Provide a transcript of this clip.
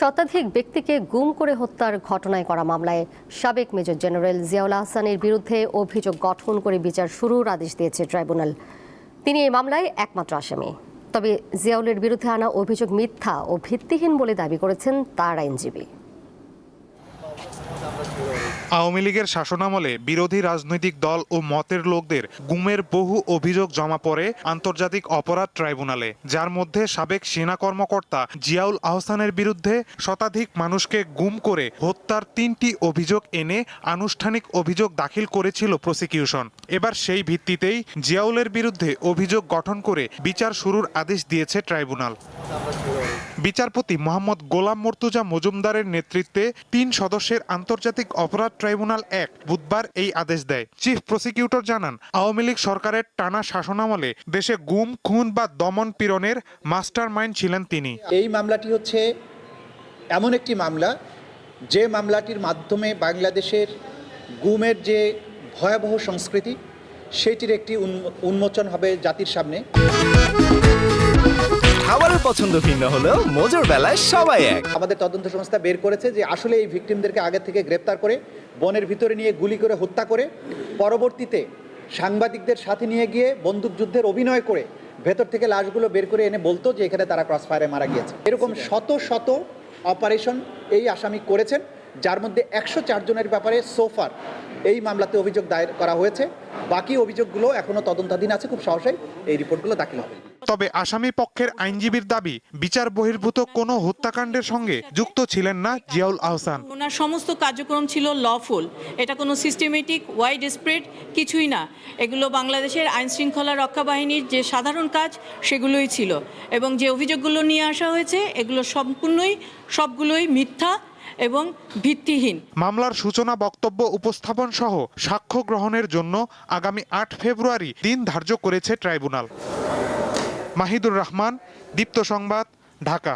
শতাধিক ব্যক্তিকে গুম করে হত্যার ঘটনায় করা মামলায় সাবেক মেজর জেনারেল জিয়াউল আহসানের বিরুদ্ধে অভিযোগ গঠন করে বিচার শুরুর আদেশ দিয়েছে ট্রাইব্যুনাল। তিনি এই মামলায় একমাত্র আসামি। তবে জিয়াউলের বিরুদ্ধে আনা অভিযোগ মিথ্যা ও ভিত্তিহীন বলে দাবি করেছেন তার আইনজীবী। আওয়ামী লীগের শাসনামলে বিরোধী রাজনৈতিক দল ও মতের লোকদের গুমের বহু অভিযোগ জমা পড়ে আন্তর্জাতিক অপরাধ ট্রাইব্যুনালে, যার মধ্যে সাবেক সেনা কর্মকর্তা জিয়াউল আহসানের বিরুদ্ধে শতাধিক মানুষকে গুম করে হত্যার 3টি অভিযোগ এনে আনুষ্ঠানিক অভিযোগ দাখিল করেছিল প্রসিকিউশন। এবার সেই ভিত্তিতেই জিয়াউলের বিরুদ্ধে অভিযোগ গঠন করে বিচার শুরুর আদেশ দিয়েছে ট্রাইব্যুনাল। বিচারপতি মোহাম্মদ গোলাম মর্তুজা মজুমদারের নেতৃত্বে 3 সদস্যের আন্তর্জাতিক অপরাধ ট্রাইব্যুনাল 1 বুধবার এই আদেশ দেয়। চিফ প্রসিকিউটর জানান, আওয়ামী লীগ সরকারের টানা শাসনামলে দেশে গুম, খুন বা দমন পীড়নের মাস্টার মাইন্ড ছিলেন তিনি। এই মামলাটি হচ্ছে এমন একটি মামলা, যে মামলাটির মাধ্যমে বাংলাদেশের গুমের যে ভয়াবহ সংস্কৃতি সেটির একটি উন্মোচন হবে জাতির সামনে। খাবারের পছন্দ ভিন্ন হলেও মজার বেলায় সবাই এক। আমাদের তদন্ত সংস্থা বের করেছে যে আসলে এই ভিকটিমদেরকে আগে থেকে গ্রেপ্তার করে বনের ভিতরে নিয়ে গুলি করে হত্যা করে পরবর্তীতে সাংবাদিকদের সাথে নিয়ে গিয়ে বন্দুকযুদ্ধের অভিনয় করে ভেতর থেকে লাশগুলো বের করে এনে বলতো যে এখানে তারা ক্রস ফায়ারে মারা গিয়েছে। এরকম শত শত অপারেশন এই আসামি করেছেন, যার মধ্যে 104 জনের ব্যাপারে সোফার এই মামলাতে অভিযোগ দায়ের করা হয়েছে। বাকি অভিযোগগুলো এখনো তদন্তাধীন আছে, খুব সহজেই এই রিপোর্টগুলো দাখিল হবে। তবে আসামি পক্ষের আইনজীবীর দাবি, বিচার বহির্ভূত কোনো হত্যাকাণ্ডের সঙ্গে যুক্ত ছিলেন না জিয়াউল আহসান। ওনার সমস্ত কার্যক্রম ছিল লফুল, এটা কোনো সিস্টেমেটিক ওয়াইড স্প্রেড কিছুই না। এগুলো বাংলাদেশের আইন শৃঙ্খলা রক্ষা বাহিনীর যে সাধারণ কাজ সেগুলোই ছিল, এবং যে অভিযোগগুলো নিয়ে আসা হয়েছে এগুলো সবগুলোই মিথ্যা এবং ভিত্তিহীন। মামলার সূচনা বক্তব্য উপস্থাপন সহ সাক্ষ্য গ্রহণের জন্য আগামী 8 ফেব্রুয়ারি দিন ধার্য করেছে ট্রাইব্যুনাল। মাহিদুর রহমান, দীপ্ত সংবাদ, ঢাকা।